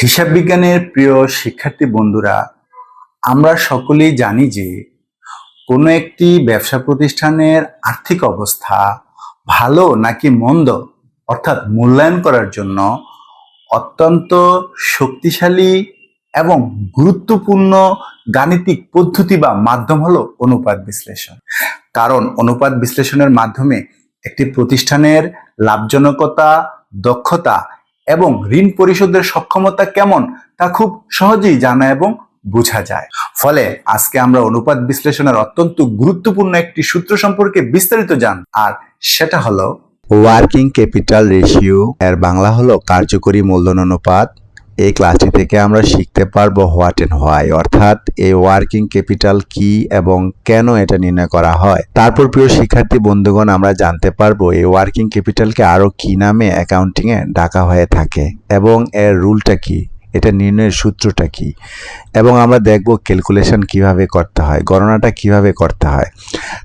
হিসাব বিজ্ঞানের প্রিয় শিক্ষার্থী বন্ধুরা, আমরা সকলেই জানি যে কোনো একটি ব্যবসা প্রতিষ্ঠানের আর্থিক অবস্থা ভালো নাকি মন্দ অর্থাৎ মূল্যায়ন করার জন্য অত্যন্ত শক্তিশালী এবং গুরুত্বপূর্ণ গাণিতিক পদ্ধতি বা মাধ্যম হলো অনুপাত বিশ্লেষণ। কারণ অনুপাত বিশ্লেষণের মাধ্যমে একটি প্রতিষ্ঠানের লাভজনকতা, দক্ষতা এবং ঋণ পরিশোধের সক্ষমতা কেমন তা খুব সহজেই জানা এবং বোঝা যায়। ফলে আজকে আমরা অনুপাত বিশ্লেষণের অত্যন্ত গুরুত্বপূর্ণ একটি সূত্র সম্পর্কে বিস্তারিত জান, আর সেটা হলো ওয়ার্কিং ক্যাপিটাল রেশিও। এর বাংলা হলো কার্যকরী মূলধন অনুপাত। এই ক্লাসটি থেকে আমরা শিখতে পারবো হোয়াট এন্ড হোয়াই, অর্থাৎ এই ওয়ার্কিং ক্যাপিটাল কি এবং কেন এটা নির্ণয় করা হয়। তারপর প্রিয় শিক্ষার্থী বন্ধুগণ, আমরা জানতে পারবো এই ওয়ার্কিং ক্যাপিটালকে আরো কি নামে অ্যাকাউন্টিং এ ডাকা হয়ে থাকে এবং এর রুলটা কি, এটা নির্ণয়ের সূত্রটা কি, এবং আমরা দেখব ক্যালকুলেশন কিভাবে করতে হয়, গণনাটা কিভাবে করতে হয়।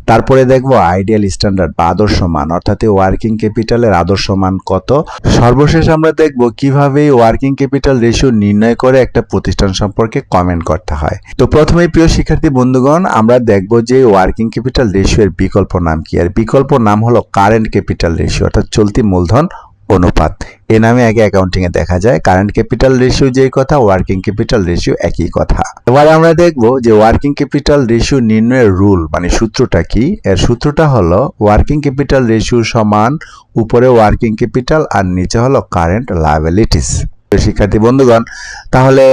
তারপরে দেখব আইডিয়াল স্ট্যান্ডার্ড বা আদর্শ মান, অর্থাৎ ওয়ার্কিং ক্যাপিটালের আদর্শ মান কত। সর্বশেষ আমরা দেখব কিভাবে ওয়ার্কিং ক্যাপিটাল রেশিও নির্ণয় করে একটা প্রতিষ্ঠান সম্পর্কে কমেন্ট করতে হয়। তো প্রথমেই প্রিয় শিক্ষার্থী বন্ধুগণ, আমরা দেখব যে ওয়ার্কিং ক্যাপিটাল রেশিও এর বিকল্প নাম কি। এর বিকল্প নাম হলো কারেন্ট ক্যাপিটাল রেশিও, অর্থাৎ চলতি মূলধন অনুপাত। এ নামে আগে অ্যাকাউন্টিং এ দেখা যায়। কারেন্ট ক্যাপিটাল রেশিও যেই কথা, ওয়ার্কিং ক্যাপিটাল রেশিও একই কথা। এবার আমরা দেখব যে ওয়ার্কিং ক্যাপিটাল রেশিও নির্ণয়ের রুল মানে সূত্রটা কি। এর সূত্রটা হলো ওয়ার্কিং ক্যাপিটাল রেশিও সমান উপরে ওয়ার্কিং ক্যাপিটাল আর নিচে হলো কারেন্ট লায়াবিলিটিস। শিক্ষার্থী বন্ধুগণ, তাহলে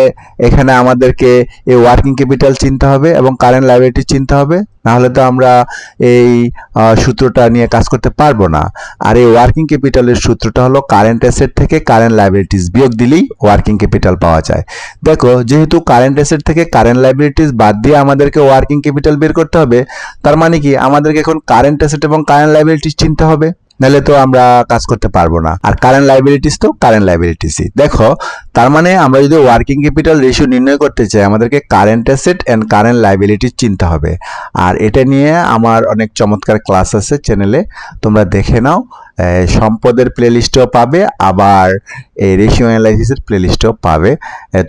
এখানে আমাদেরকে এই ওয়ার্কিং ক্যাপিটাল চিনতে হবে এবং কারেন্ট লায়াবিলিটি চিনতে হবে, না হলে তো আমরা এই সূত্রটা নিয়ে কাজ করতে পারবো না। আর এই ওয়ার্কিং ক্যাপিটালের সূত্রটা হলো কারেন্ট অ্যাসেট থেকে কারেন্ট লায়াবিলিটিস বিয়োগ দিলেই ওয়ার্কিং ক্যাপিটাল পাওয়া যায়। দেখো, যেহেতু কারেন্ট অ্যাসেট থেকে কারেন্ট লায়াবিলিটিস বাদ দিয়ে আমাদেরকে ওয়ার্কিং ক্যাপিটাল বের করতে হবে, তার মানে কি আমাদেরকে এখন কারেন্ট অ্যাসেট এবং কারেন্ট লায়াবিলিটিস চিনতে হবে, নাহলে তো আমরা কাজ করতে পারবো না। আর কারেন্ট লায়াবিলিটিস তো কারেন্ট লায়াবিলিটিসই। দেখো, তার মানে আমরা যদি ওয়ার্কিং ক্যাপিটাল রেশিও নির্ণয় করতে চাই, আমাদেরকে current asset and current liabilities চিনতে হবে। আর এটা নিয়ে আমার অনেক চমৎকার ক্লাস আছে চ্যানেলে, তোমরা দেখে নাও। সম্পদের প্লেলিস্টও পাবে, আবার এই রেশিও অ্যানালাইসিসের প্লেলিস্টও পাবে।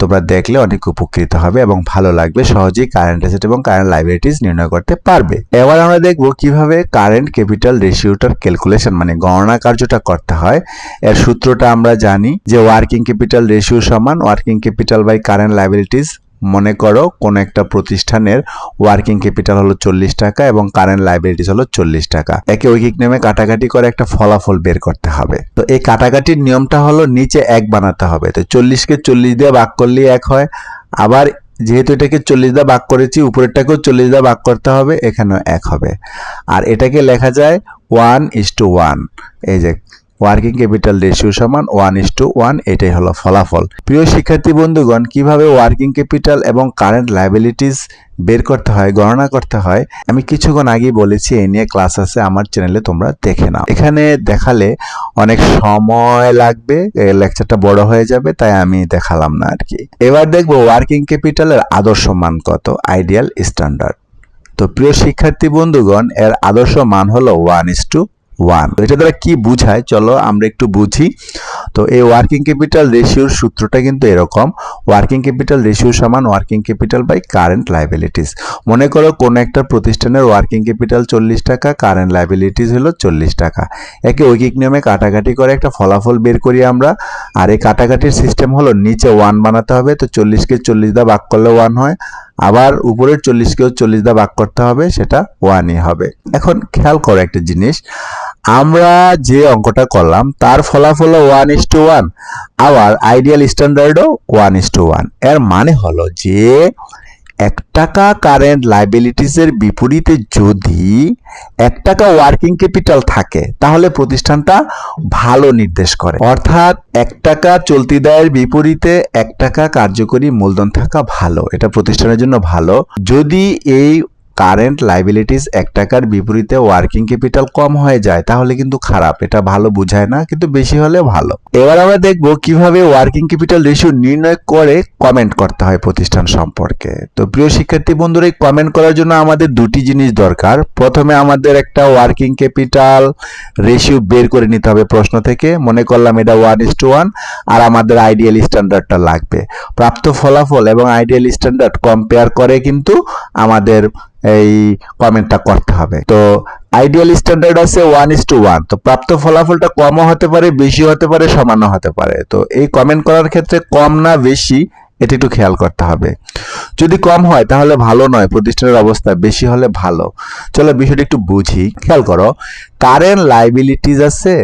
তোমরা দেখলে অনেক উপকৃত হবে এবং ভালো লাগবে, সহজেই কারেন্ট অ্যাসেট এবং কারেন্ট লায়াবিলিটিস নির্ণয় করতে পারবে। এবার আমরা দেখব কিভাবে কারেন্ট ক্যাপিটাল রেশিওটার ক্যালকুলেশন মানে গণনা কার্যটা করতে হয়। এর সূত্রটা আমরা জানি যে ওয়ার্কিং ক্যাপিটাল রেশিও সমান working capital by current liabilities. মনে করো কোন একটা প্রতিষ্ঠানের ওয়ার্কিং ক্যাপিটাল হলো 40 টাকা এবং কারেন্ট লায়াবিলিটিস হলো 40 টাকা। একে ঐকিক নিয়মে কাটাকাটি করে একটা ফলাফল বের করতে হবে। তো এই কাটাকাটির নিয়মটা হলো নিচে 1 বানাতে হবে। তো 40 কে 40 দিয়ে ভাগ করলেই 1 হয়। আবার যেহেতু এটাকে 40 দিয়ে ভাগ করেছি, উপরেরটাকেও 40 দিয়ে ভাগ করতে হবে, এখানেও 1 হবে। আর এটাকে লেখা যায় 1:1। এই যে ওয়ার্কিং ক্যাপিটাল রেশিও সমান 1:1, এটাই হলো ফলাফল। প্রিয় শিক্ষার্থী বন্ধুগণ, কিভাবে ওয়ার্কিং ক্যাপিটাল এবং কারেন্ট লায়াবিলিটিস বের করতে হয়, গণনা করতে হয়, আমি কিছুক্ষণ আগেই বলেছি। এই নিয়ে ক্লাস আছে আমার চ্যানেলে, তোমরা দেখে নাও। এখানে দেখালে অনেক সময় লাগবে, লেকচারটা বড় হয়ে যাবে, তাই আমি দেখালাম না আর কি। এবার দেখবো ওয়ার্কিং ক্যাপিটালের আদর্শ মান কত, আইডিয়াল স্ট্যান্ডার্ড। তো প্রিয় শিক্ষার্থী বন্ধুগণ, এর আদর্শ মান হলো 1:1। এটা দ্বারা কি বুঝায়, চলো আমরা একটু বুঝি। তো এই ওয়ার্কিং ক্যাপিটাল রেশিওর সূত্রটা কিন্তু এরকম, ওয়ার্কিং ক্যাপিটাল রেশিও সমান working capital by current liabilities. মনে করো কোন একটা প্রতিষ্ঠানের ওয়ার্কিং ক্যাপিটাল 40 টাকা, কারেন্ট লায়াবিলিটিস হলো 40 টাকা। একে ঐকিক নিয়মে কাটাকাটি করে একটা ফলাফল বের করি আমরা। আর এই কাটাকাটির সিস্টেম হলো নিচে 1 বানাতে হবে। তো 40 কে 40 দিয়ে ভাগ করলে 1 হয়। আবার উপরের 40 কেও 40 দিয়ে ভাগ করতে হবে, সেটা 1ই হবে। এখন খেয়াল করো একটা জিনিস, আমরা যে অঙ্কটা করলাম তার ফলাফল 1:1, আবার আইডিয়াল স্ট্যান্ডার্ডও 1:1। এর মানে হলো যে 1 টাকা কারেন্ট লায়াবিলিটিসের বিপরীতে যদি 1 টাকা ওয়ার্কিং ক্যাপিটাল থাকে, তাহলে প্রতিষ্ঠানটা ভালো নির্দেশ করে। অর্থাৎ 1 টাকা চলতি দায়ের বিপরীতে 1 টাকা কার্যকরী মূলধন থাকা ভালো, এটা প্রতিষ্ঠানের জন্য ভালো। যদি এই কারেন্ট লাইবিলিটিস 1 টাকার বিপরীতে ওয়ার্কিং ক্যাপিটাল কম হয়ে যায় তাহলে কিন্তু খারাপ, এটা ভালো বোঝায় না, কিন্তু বেশি হলে ভালো। এবার আমরা দেখব কিভাবে ওয়ার্কিং ক্যাপিটাল রেশিও নির্ণয় করে কমেন্ট করতে হয় প্রতিষ্ঠান সম্পর্কে। তো প্রিয় শিক্ষার্থী বন্ধুরা, এই কমেন্ট করার জন্য আমাদের দুটি জিনিস দরকার। প্রথমে আমাদের একটা ওয়ার্কিং ক্যাপিটাল রেশিও বের করে নিতে হবে প্রশ্ন থেকে। মনে করলাম এটা 1:1 আর আমাদের আইডিয়াল স্ট্যান্ডার্ডটা লাগবে। প্রাপ্ত ফলাফল এবং আইডিয়াল স্ট্যান্ডার্ড কম্পেয়ার করে কিন্তু আমাদের এই কমেন্টটা করতে হবে। তো আইডিয়াল স্ট্যান্ডার্ড আছে 1:1, তো প্রাপ্ত ফলাফলটা কমও হতে পারে, বেশি হতে পারে, সমানও হতে পারে। তো এই কমেন্ট করার ক্ষেত্রে কম না বেশি এটা একটু খেয়াল করতে হবে। যদি কম হয় তাহলে ভালো নয়, প্রতিষ্ঠানের অবস্থা, বেশি হলে ভালো। চলো বিষয়টা একটু বুঝি। খেয়াল করো, কারেন্ট লাইবিলিটিস আছে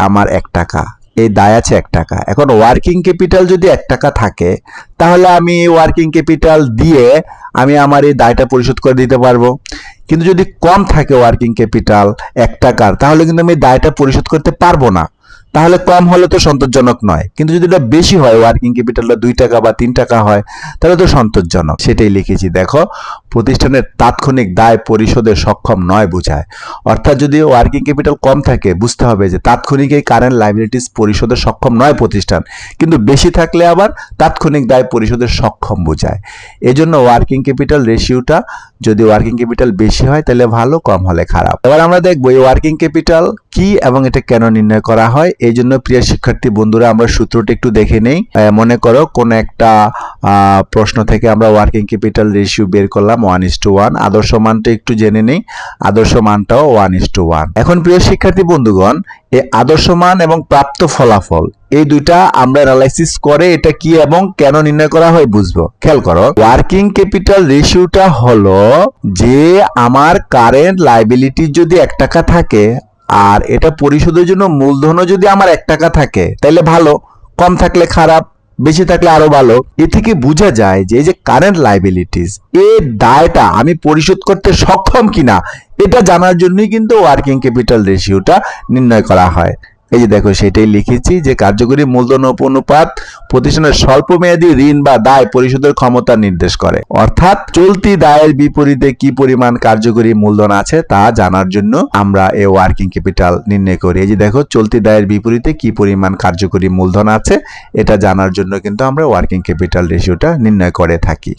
আমার 1 টাকা, এই দায় আছে 1 টাকা। এখন ওয়ার্কিং ক্যাপিটাল যদি 1 টাকা থাকে তাহলে আমি এই ওয়ার্কিং ক্যাপিটাল দিয়ে আমি আমার এই দায়টা পরিশোধ করে দিতে পারবো। কিন্তু যদি কম থাকে ওয়ার্কিং ক্যাপিটাল 1 টাকার তাহলে কিন্তু আমি দায়টা পরিশোধ করতে পারবো না। তাহলে কম হলে তো সন্তোষজনক নয়, কিন্তু যদি এটা বেশি হয়, ওয়ার্কিং ক্যাপিটালটা 2 টাকা বা 3 টাকা হয় তাহলে তো সন্তোষজনক। সেটাই লিখেছি, দেখো প্রতিষ্ঠানের তাৎক্ষণিক দায় পরিশোধে সক্ষম নয় বোঝায়। অর্থাৎ যদি ওয়ার্কিং ক্যাপিটাল কম থাকে বুঝতে হবে যে তাৎক্ষণিক এই কারেন্ট লাইবিলিটিস পরিশোধে সক্ষম নয় প্রতিষ্ঠান, কিন্তু বেশি থাকলে আবার তাৎক্ষণিক দায় পরিশোধে সক্ষম বোঝায়। এজন্য ওয়ার্কিং ক্যাপিটাল রেশিওটা যদি ওয়ার্কিং ক্যাপিটাল বেশি হয় তাহলে ভালো, কম হলে খারাপ। এবার আমরা দেখবো এই ওয়ার্কিং ক্যাপিটাল কি এবং এটা কেন নির্ণয় করা হয়। এই জন্য প্রিয় শিক্ষার্থী বন্ধুরা আমরা সূত্রটি একটু দেখে নেই। মনে করো কোন একটা প্রশ্ন থেকে আমরা ওয়ার্কিং ক্যাপিটাল রেশিও বের করলাম 1:1, আদর্শ মানটা একটু জেনে নেই। আদর্শ মানটাও 1:1। এখন প্রিয় শিক্ষার্থী বন্ধুগণ, এই আদর্শ মান এবং প্রাপ্ত ফলাফল এই দুইটা আমরা অ্যানালাইসিস করে এটা কি এবং কেন নির্ণয় করা হয় বুঝবো। খেয়াল করো, ওয়ার্কিং ক্যাপিটাল রেশিওটা হলো যে আমার কারেন্ট লাইবিলিটি যদি 1 টাকা থাকে আর এটা পরিশোধের জন্য মূলধনও যদি আমার 1 টাকা থাকে তাহলে ভালো, কম থাকলে খারাপ, বেশি থাকলে আরো ভালো। এ থেকে বোঝা যায় যে এই যে কারেন্ট লাইবিলিটিস এর দায়টা আমি পরিশোধ করতে সক্ষম কিনা এটা জানার জন্যই কিন্তু ওয়ার্কিং ক্যাপিটাল রেশিওটা নির্ণয় করা হয়। এই যে দেখো সেটাই লিখেছি যে কার্যকরী মূলধন অনুপাত প্রতিষ্ঠানের স্বল্প মেয়াদী ঋণ বা দায় পরিশোধের ক্ষমতা নির্দেশ করে। অর্থাৎ চলতি দায়ের বিপরীতে কি পরিমাণ কার্যকরী মূলধন আছে তা জানার জন্য আমরা এই ওয়ার্কিং ক্যাপিটাল নির্ণয় করি। এই যে দেখো চলতি দায়ের বিপরীতে কি পরিমাণ কার্যকরী মূলধন আছে এটা জানার জন্য কিন্তু আমরা ওয়ার্কিং ক্যাপিটাল রেশিওটা নির্ণয় করে থাকি।